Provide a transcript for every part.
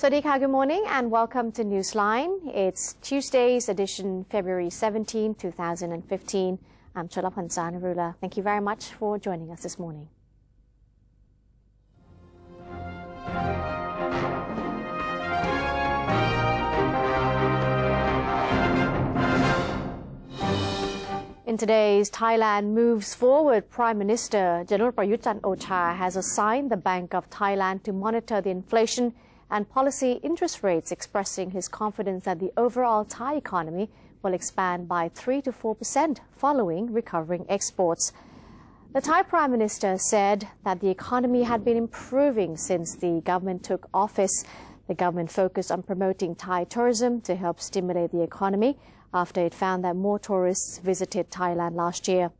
Swadika, good morning and welcome to Newsline. It's Tuesday's edition, February 17, 2015. I'm Cholapan Zanarula. Thank you very much for joining us this morning. In today's Thailand Moves Forward, Prime Minister Prayut Chan-o-cha has assigned the Bank of Thailand to monitor the inflation and policy interest rates, expressing his confidence that the overall Thai economy will expand by 3 to 4% following recovering exports. The Thai Prime Minister said that the economy had been improving since the government took office. The government focused on promoting Thai tourism to help stimulate the economy after it found that more tourists visited Thailand last year.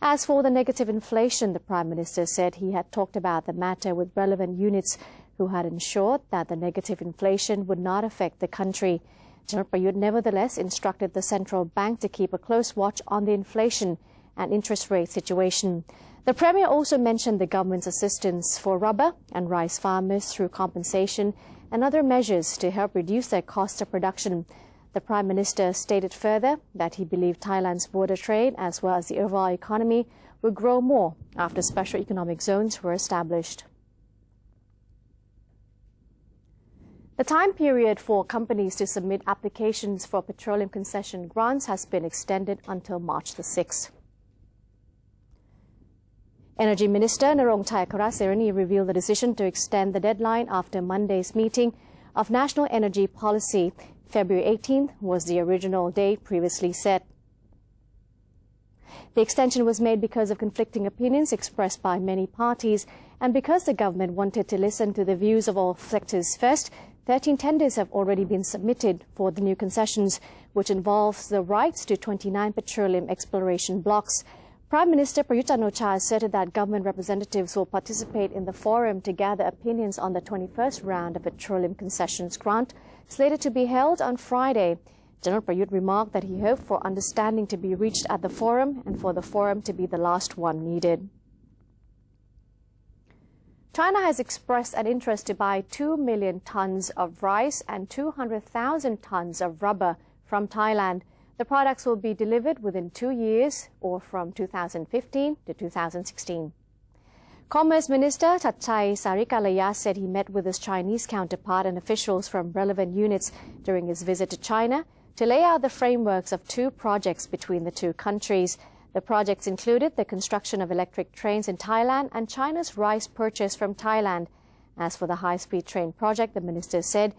As for the negative inflation, the Prime Minister said he had talked about the matter with relevant units who had ensured that the negative inflation would not affect the country. General Prayut nevertheless instructed the central bank to keep a close watch on the inflation and interest rate situation. The Premier also mentioned the government's assistance for rubber and rice farmers through compensation and other measures to help reduce their cost of production. The Prime Minister stated further that he believed Thailand's border trade as well as the overall economy would grow more after special economic zones were established. The time period for companies to submit applications for petroleum concession grants has been extended until March the 6th. Energy Minister Narongthai Karaserani revealed the decision to extend the deadline after Monday's meeting of National Energy Policy. February 18th was the original date previously set. The extension was made because of conflicting opinions expressed by many parties and because the government wanted to listen to the views of all sectors first. 13 tenders have already been submitted for the new concessions, which involves the rights to 29 petroleum exploration blocks. Prime Minister Prayut Chan-o-cha asserted that government representatives will participate in the forum to gather opinions on the 21st round of petroleum concessions grant, slated to be held on Friday. General Prayut remarked that he hoped for understanding to be reached at the forum and for the forum to be the last one needed. China has expressed an interest to buy 2 million tons of rice and 200,000 tons of rubber from Thailand. The products will be delivered within 2 years or from 2015 to 2016. Commerce Minister Thatchai Sarikalaya said he met with his Chinese counterpart and officials from relevant units during his visit to China to lay out the frameworks of 2 projects between the 2 countries. The projects included the construction of electric trains in Thailand and China's rice purchase from Thailand. As for the high-speed train project, the minister said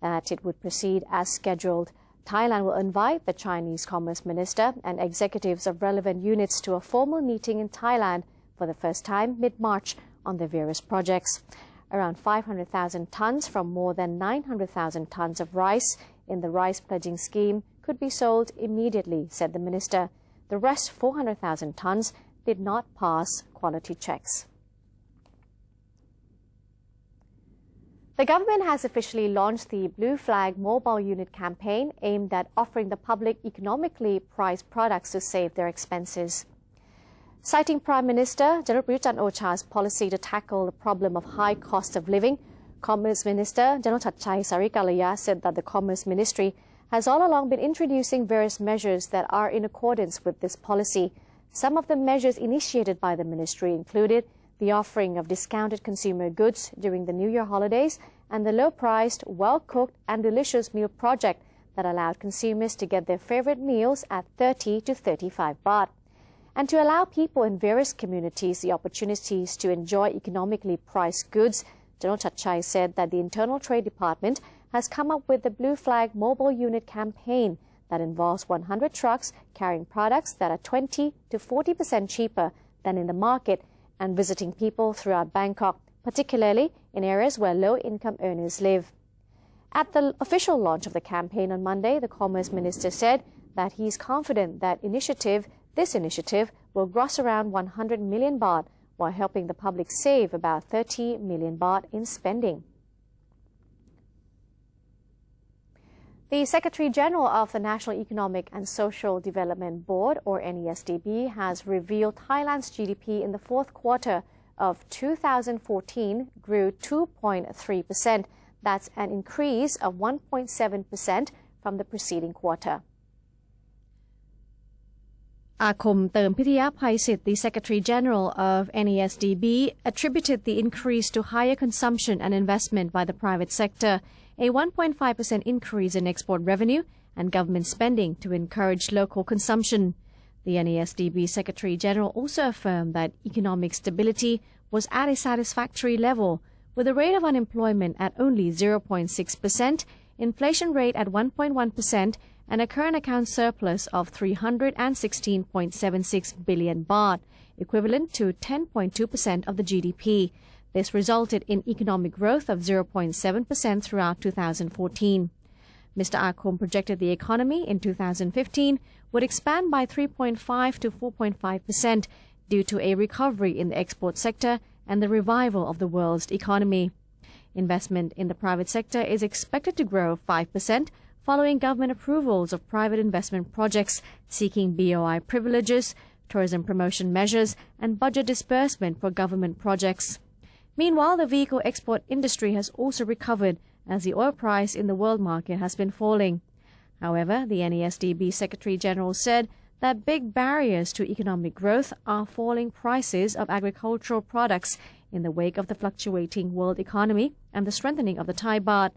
that it would proceed as scheduled. Thailand will invite the Chinese Commerce Minister and executives of relevant units to a formal meeting in Thailand for the first time mid-March on the various projects. Around 500,000 tons from more than 900,000 tons of rice in the rice pledging scheme could be sold immediately, said the minister. The rest, 400,000 tons, did not pass quality checks. The government has officially launched the Blue Flag Mobile Unit campaign aimed at offering the public economically priced products to save their expenses. Citing Prime Minister Prayut Chan-o-cha's policy to tackle the problem of high cost of living, Commerce Minister Thatchai Sarikalaya said that the Commerce Ministry has all along been introducing various measures that are in accordance with this policy. Some of the measures initiated by the ministry included the offering of discounted consumer goods during the New Year holidays and the low-priced, well-cooked and delicious meal project that allowed consumers to get their favorite meals at 30 to 35 baht. And to allow people in various communities the opportunities to enjoy economically priced goods, General Thatchai said that the Internal Trade Department has come up with the Blue Flag Mobile Unit campaign that involves 100 trucks carrying products that are 20 to 40% cheaper than in the market and visiting people throughout Bangkok, particularly in areas where low-income earners live. At the official launch of the campaign on Monday, the Commerce Minister said that he is confident that this initiative will gross around 100 million baht while helping the public save about 30 million baht in spending. The Secretary-General of the National Economic and Social Development Board, or NESDB, has revealed Thailand's GDP in the 4th quarter of 2014 grew 2.3%. That's an increase of 1.7% from the preceding quarter. อาคมเติมพิทยาภัยศิษย์ the Secretary General of NASDB attributed the increase to higher consumption and investment by the private sector, a 1.5% increase in export revenue, and government spending to encourage local consumption. The NASDB Secretary General also affirmed that economic stability was at a satisfactory level, with the rate of unemployment at only 0.6%, inflation rate at 1.1%, and a current account surplus of 316.76 billion baht, equivalent to 10.2% of the GDP. This resulted in economic growth of 0.7% throughout 2014. Mr. Akom projected the economy in 2015 would expand by 3.5 to 4.5% due to a recovery in the export sector and the revival of the world's economy. Investment in the private sector is expected to grow 5%, following government approvals of private investment projects seeking BOI privileges, tourism promotion measures, and budget disbursement for government projects. Meanwhile, the vehicle export industry has also recovered as the oil price in the world market has been falling. However, the NASDB Secretary General said that big barriers to economic growth are falling prices of agricultural products in the wake of the fluctuating world economy and the strengthening of the Thai baht.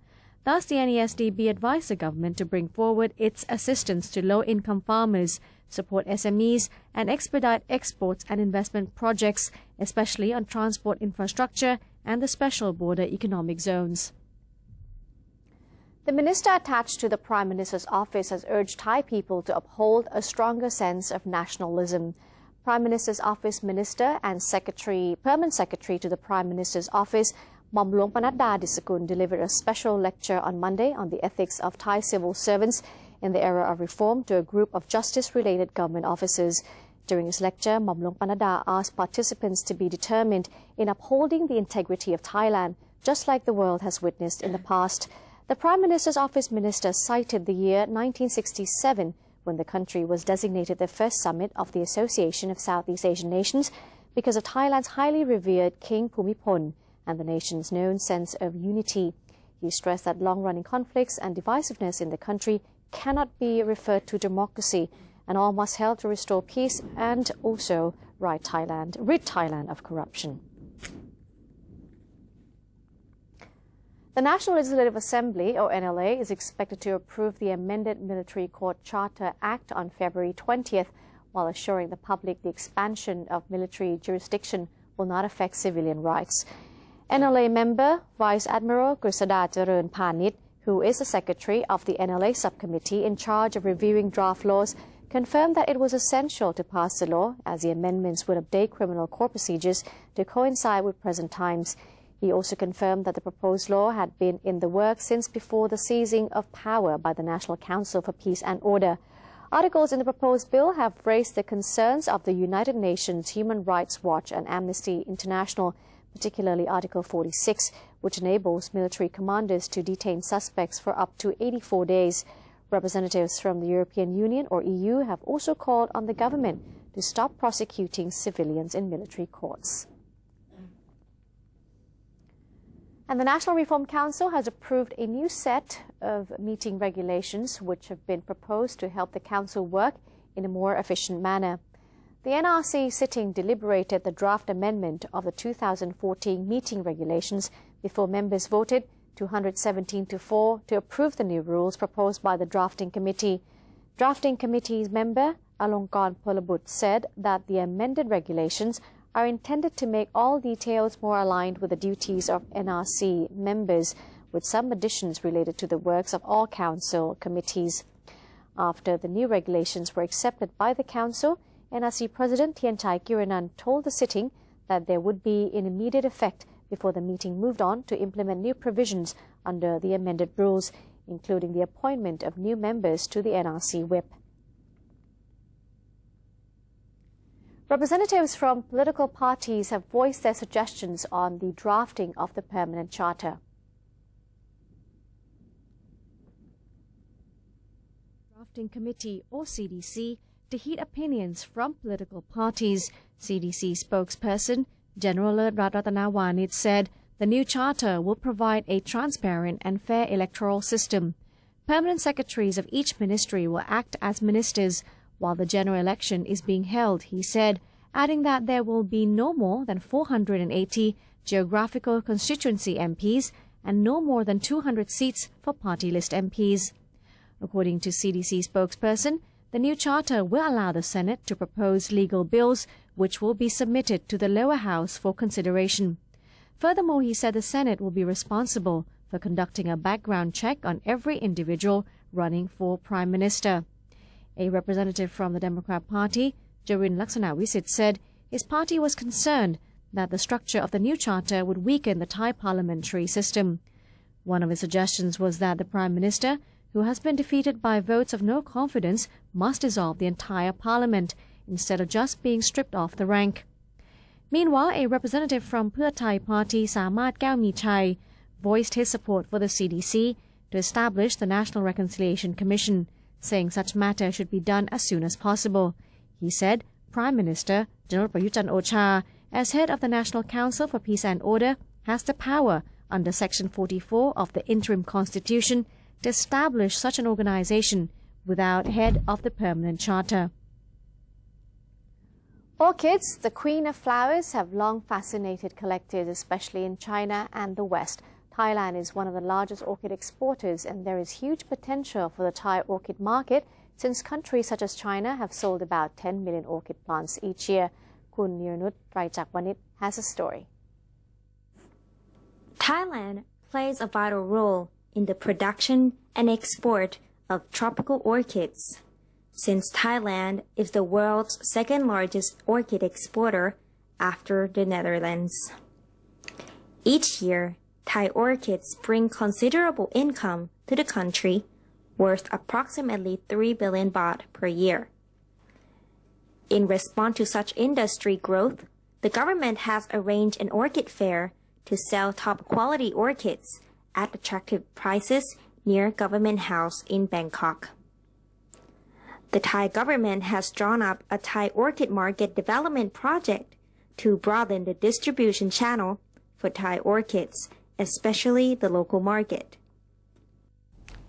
Thus, the NASDB advised the government to bring forward its assistance to low-income farmers, support SMEs, and expedite exports and investment projects, especially on transport infrastructure and the special border economic zones. The minister attached to the Prime Minister's office has urged Thai people to uphold a stronger sense of nationalism. Prime Minister's office minister and permanent secretary to the Prime Minister's office, Mom Luang Panadda Disakun, delivered a special lecture on Monday on the ethics of Thai civil servants in the era of reform to a group of justice-related government officers. During his lecture, Mom Luang Panadda asked participants to be determined in upholding the integrity of Thailand, just like the world has witnessed in the past. The Prime Minister's office minister cited the year 1967, when the country was designated the first summit of the Association of Southeast Asian Nations because of Thailand's highly revered King Bhumibol and the nation's known sense of unity. He stressed that long-running conflicts and divisiveness in the country cannot be referred to democracy, and all must help to restore peace and also rid Thailand of corruption. The National Legislative Assembly, or NLA, is expected to approve the amended Military Court Charter Act on February 20th, while assuring the public the expansion of military jurisdiction will not affect civilian rights. NLA member Vice Admiral Grisada Jaran Panit, who is the secretary of the NLA subcommittee in charge of reviewing draft laws, confirmed that it was essential to pass the law as the amendments would update criminal court procedures to coincide with present times. He also confirmed that the proposed law had been in the works since before the seizing of power by the National Council for Peace and Order. Articles in the proposed bill have raised the concerns of the United Nations Human Rights Watch and Amnesty International, particularly Article 46, which enables military commanders to detain suspects for up to 84 days. Representatives from the European Union, or EU, have also called on the government to stop prosecuting civilians in military courts. And the National Reform Council has approved a new set of meeting regulations which have been proposed to help the Council work in a more efficient manner. The NRC sitting deliberated the draft amendment of the 2014 meeting regulations before members voted 217 to 4 to approve the new rules proposed by the drafting committee. Drafting committee's member Alongkorn Polabut said that the amended regulations are intended to make all details more aligned with the duties of NRC members, with some additions related to the works of all Council committees. After the new regulations were accepted by the Council, NRC President Tianchai Kiranan told the sitting that there would be in immediate effect before the meeting moved on to implement new provisions under the amended rules, including the appointment of new members to the NRC whip. Representatives from political parties have voiced their suggestions on the drafting of the permanent charter. Drafting Committee, or CDC, to heed opinions from political parties. CDC spokesperson General Ratanawanit said The new charter will provide a transparent and fair electoral system. Permanent secretaries of each ministry will act as ministers while the general election is being held, he said, adding that there will be no more than 480 geographical constituency MPs and no more than 200 seats for party list MPs. According to CDC spokesperson, the new charter will allow the Senate to propose legal bills which will be submitted to the lower house for consideration. Furthermore, he said the Senate will be responsible for conducting a background check on every individual running for Prime Minister. A representative from the Democrat Party, Jarin Laksanawisit, said his party was concerned that the structure of the new charter would weaken the Thai parliamentary system. One of his suggestions was that the Prime Minister, who has been defeated by votes of no confidence, must dissolve the entire parliament instead of just being stripped off the rank. Meanwhile, a representative from Pheu Thai Party, Samat Kaomichai, voiced his support for the CDC to establish the National Reconciliation Commission, saying such matter should be done as soon as possible. He said Prime Minister General Prayut Chan-o-cha, as head of the National Council for Peace and Order, has the power under Section 44 of the Interim Constitution to establish such an organization without head of the permanent charter. Orchids, the queen of flowers, have long fascinated collectors, especially in China and the West. Thailand is one of the largest orchid exporters, and there is huge potential for the Thai orchid market since countries such as China have sold about 10 million orchid plants each year. Kun Niranut Traijakwanit has a story. Thailand plays a vital role in the production and export of tropical orchids, since Thailand is the world's second largest orchid exporter after the Netherlands. Each year, Thai orchids bring considerable income to the country, worth approximately 3 billion baht per year. In response to such industry growth, the government has arranged an orchid fair to sell top-quality orchids at attractive prices near Government House in Bangkok. The Thai government has drawn up a Thai orchid market development project to broaden the distribution channel for Thai orchids, especially the local market.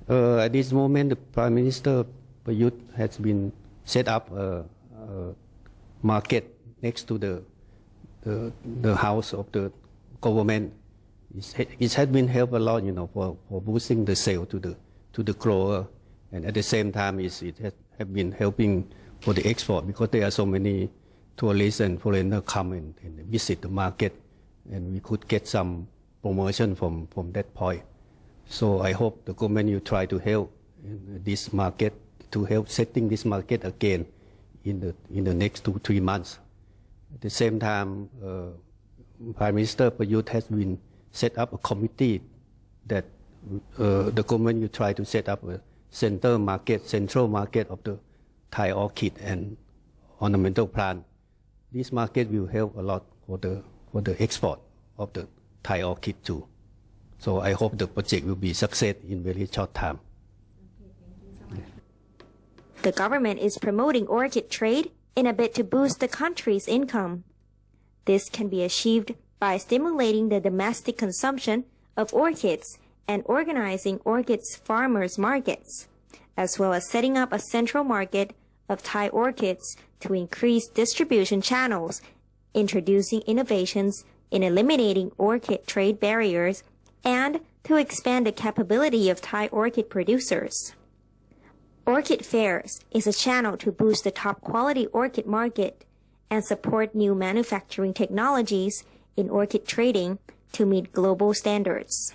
At this moment, the Prime Minister Prayut has been set up a market next to the house of the government. It has been helped a lot, for boosting the sale to the grower, and at the same time, it has been helping for the export because there are so many tourists and foreigners come and visit the market, and we could get some promotion from that point. So I hope the government will try to help in this market, to help setting this market again in the next 2-3 months. At the same time, Prime Minister Prayut has been set up a committee that the government will try to set up a central market of the Thai orchid and ornamental plant. This market will help a lot for the export of the Thai orchid too. So I hope the project will be success in very short time. The government is promoting orchid trade in a bid to boost the country's income. This can be achieved by stimulating the domestic consumption of orchids and organizing orchids farmers markets, as well as setting up a central market of Thai orchids to increase distribution channels, introducing innovations in eliminating orchid trade barriers, and to expand the capability of Thai orchid producers. Orchid fairs is a channel to boost the top-quality orchid market and support new manufacturing technologies in orchid trading to meet global standards.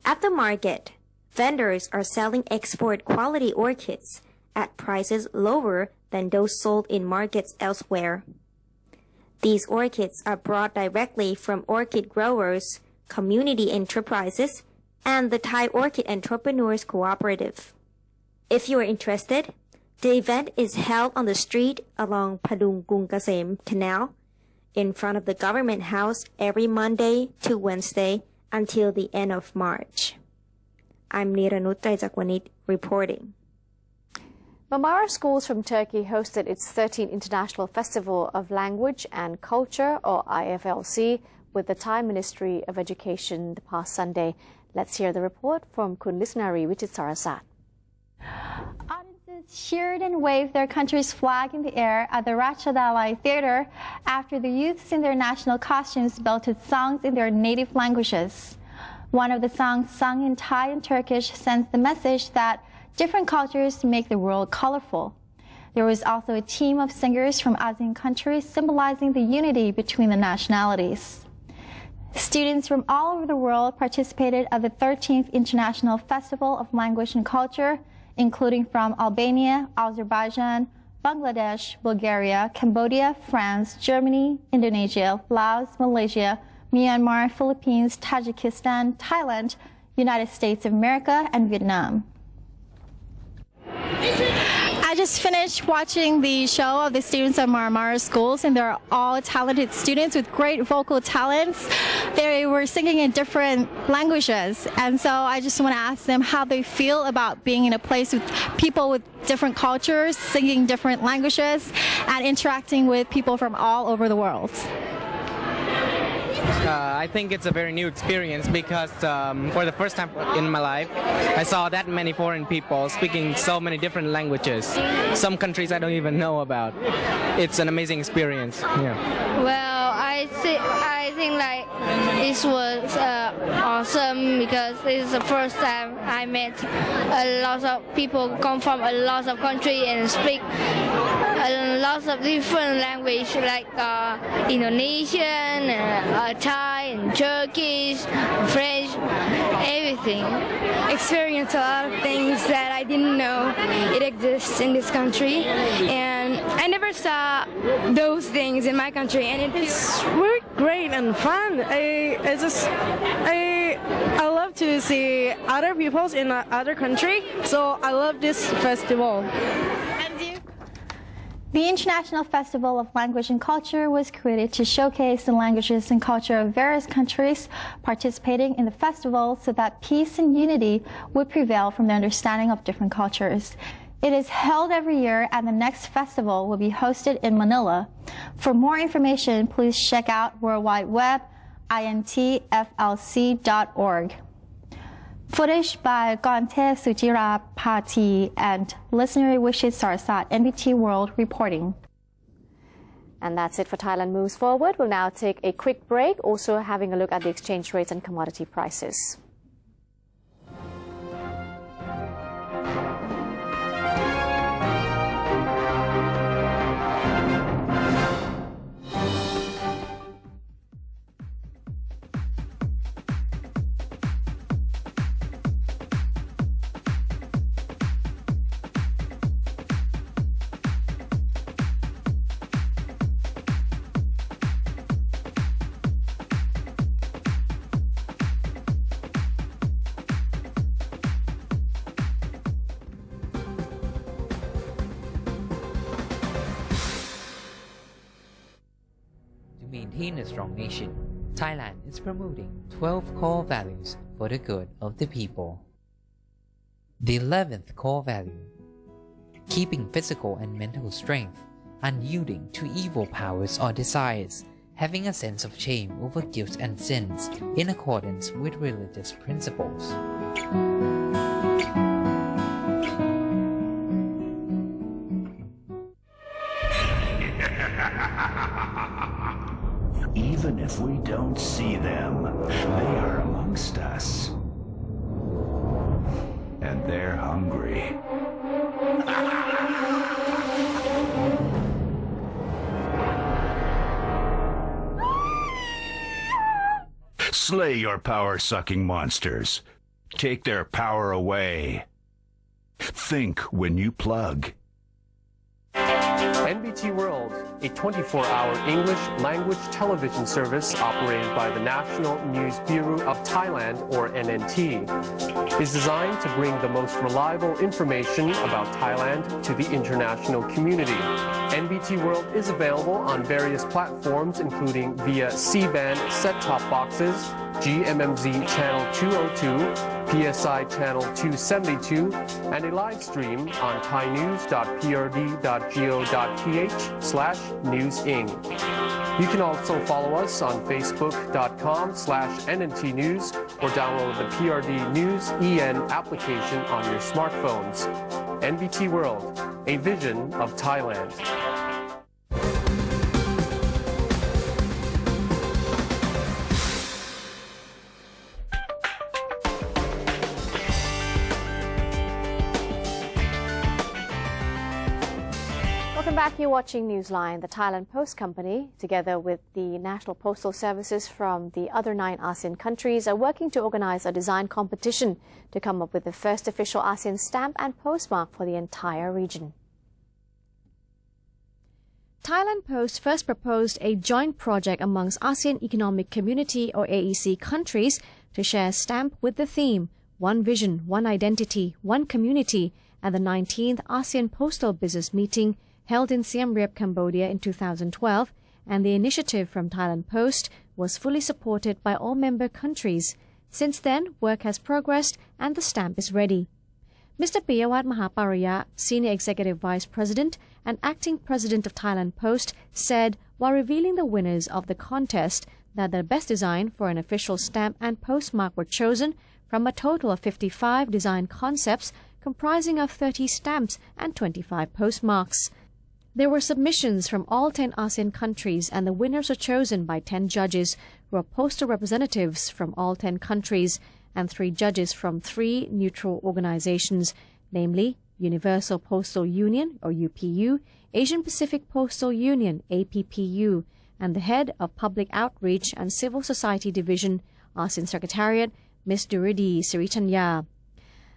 At the market, vendors are selling export-quality orchids at prices lower than those sold in markets elsewhere. These orchids are brought directly from orchid growers, community enterprises, and the Thai Orchid Entrepreneurs Cooperative. If you are interested, the event is held on the street along Padung Gung Kasem Canal in front of the Government House every Monday to Wednesday until the end of March. I'm Niranut Traijakwanit reporting. Marmara Schools from Turkey hosted its 13th International Festival of Language and Culture, or IFLC, with the Thai Ministry of Education the past Sunday. Let's hear the report from Kun Lisnari Wichitsarasat. Audiences cheered and waved their country's flag in the air at the Ratchadalai Theatre after the youths in their national costumes belted songs in their native languages. One of the songs, sung in Thai and Turkish, sends the message that different cultures make the world colorful. There was also a team of singers from ASEAN countries symbolizing the unity between the nationalities. Students from all over the world participated at the 13th International Festival of Language and Culture, including from Albania, Azerbaijan, Bangladesh, Bulgaria, Cambodia, France, Germany, Indonesia, Laos, Malaysia, Myanmar, Philippines, Tajikistan, Thailand, United States of America, and Vietnam. I just finished watching the show of the students at Marmara schools, and they're all talented students with great vocal talents. They were singing in different languages, and so I just want to ask them how they feel about being in a place with people with different cultures, singing different languages, and interacting with people from all over the world. I think it's a very new experience because for the first time in my life, I saw that many foreign people speaking so many different languages. Some countries I don't even know about. It's an amazing experience. Yeah. Well, I think like this was awesome because this is the first time I met a lot of people come from a lot of countries and speak a lot of different language like Indonesian, Thai, and Turkish, French, everything. Experienced a lot of things that I didn't know it exists in this country, and I never saw those things in my country, and it's really great and fun. I love to see other peoples in other country, so I love this festival. The International Festival of Language and Culture was created to showcase the languages and culture of various countries participating in the festival so that peace and unity would prevail from the understanding of different cultures. It is held every year, and the next festival will be hosted in Manila. For more information, please check out World Wide Web, intflc.org. Footage by Gontev Sujira Pati and listener Wishit Sarsat, NBT World reporting. And that's it for Thailand Moves Forward. We'll now take a quick break, also having a look at the exchange rates and commodity prices. To maintain a strong nation, Thailand is promoting 12 core values for the good of the people. The 11th core value: keeping physical and mental strength, unyielding to evil powers or desires, having a sense of shame over guilt and sins in accordance with religious principles. Even if we don't see them, they are amongst us. And they're hungry. Slay your power-sucking monsters. Take their power away. Think when you plug. NBT World, a 24-hour English language television service operated by the National News Bureau of Thailand, or NNT, is designed to bring the most reliable information about Thailand to the international community. NBT World is available on various platforms, including via C-band set-top boxes, GMMZ Channel 202, PSI Channel 272, and a live stream on thainews.prd.go.th/newsing. You can also follow us on facebook.com/NNT News or download the PRD News EN application on your smartphones. NBT World, a vision of Thailand. Welcome back. You're watching Newsline. The Thailand Post Company, together with the National Postal Services from the other 9 ASEAN countries, are working to organize a design competition to come up with the first official ASEAN stamp and postmark for the entire region. Thailand Post first proposed a joint project amongst ASEAN Economic Community or AEC countries to share a stamp with the theme One Vision, One Identity, One Community at the 19th ASEAN Postal Business Meeting held in Siem Reap, Cambodia in 2012, and the initiative from Thailand Post was fully supported by all member countries. Since then, work has progressed and the stamp is ready. Mr. Piyawat Mahapariya, Senior Executive Vice President and Acting President of Thailand Post, said while revealing the winners of the contest that the best design for an official stamp and postmark were chosen from a total of 55 design concepts comprising of 30 stamps and 25 postmarks. There were submissions from all 10 ASEAN countries, and the winners were chosen by 10 judges who are postal representatives from all 10 countries and 3 judges from 3 neutral organizations, namely Universal Postal Union or UPU, Asian Pacific Postal Union APPU, and the head of Public Outreach and Civil Society Division, ASEAN Secretariat, Ms. Duridi Siritanya.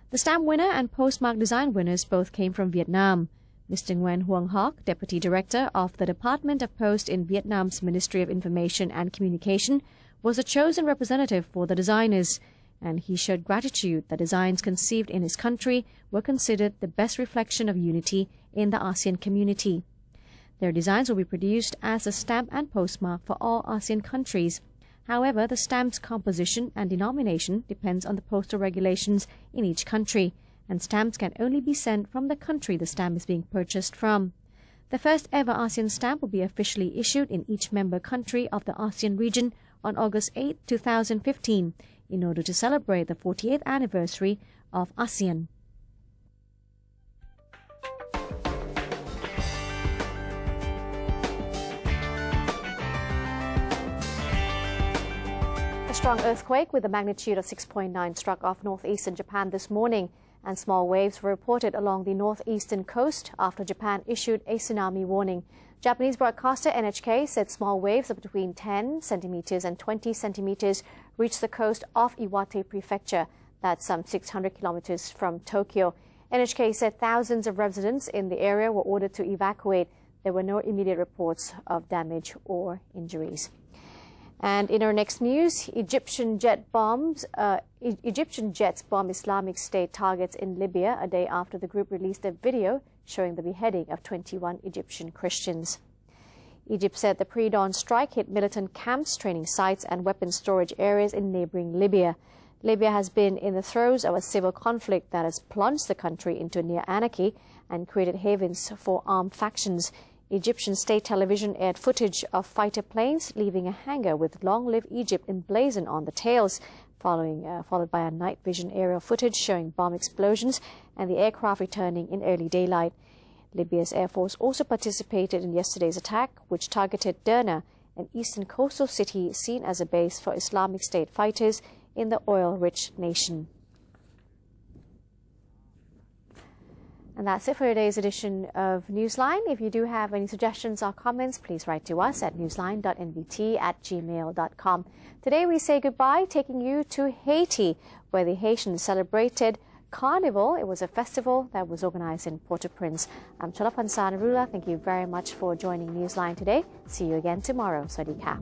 The stamp winner and postmark design winners both came from Vietnam. Mr. Nguyen Huong Hoc, Deputy Director of the Department of Post in Vietnam's Ministry of Information and Communication, was the chosen representative for the designers, and he showed gratitude that designs conceived in his country were considered the best reflection of unity in the ASEAN community. Their designs will be produced as a stamp and postmark for all ASEAN countries. However, the stamp's composition and denomination depends on the postal regulations in each country, and stamps can only be sent from the country the stamp is being purchased from. The first ever ASEAN stamp will be officially issued in each member country of the ASEAN region on August 8, 2015, in order to celebrate the 48th anniversary of ASEAN. A strong earthquake with a magnitude of 6.9 struck off northeastern Japan this morning, and small waves were reported along the northeastern coast after Japan issued a tsunami warning. Japanese broadcaster NHK said small waves of between 10 centimeters and 20 centimeters reached the coast of Iwate Prefecture, that's some 600 kilometers from Tokyo. NHK said thousands of residents in the area were ordered to evacuate. There were no immediate reports of damage or injuries. And in our next news, Egyptian jets bomb Islamic State targets in Libya a day after the group released a video showing the beheading of 21 Egyptian Christians. Egypt said the pre-dawn strike hit militant camps, training sites and weapons storage areas in neighboring Libya. Libya has been in the throes of a civil conflict that has plunged the country into near anarchy and created havens for armed factions. Egyptian state television aired footage of fighter planes leaving a hangar with "Long Live Egypt" emblazoned on the tails, followed by a night vision aerial footage showing bomb explosions and the aircraft returning in early daylight. Libya's Air Force also participated in yesterday's attack, which targeted Derna, an eastern coastal city seen as a base for Islamic State fighters in the oil-rich nation. And that's it for today's edition of Newsline. If you do have any suggestions or comments, please write to us at newsline.nbt@gmail.com. Today we say goodbye, taking you to Haiti, where the Haitians celebrated Carnival. It was a festival that was organized in Port-au-Prince. I'm Chalapan Sanarula. Thank you very much for joining Newsline today. See you again tomorrow. Sawasdee ka.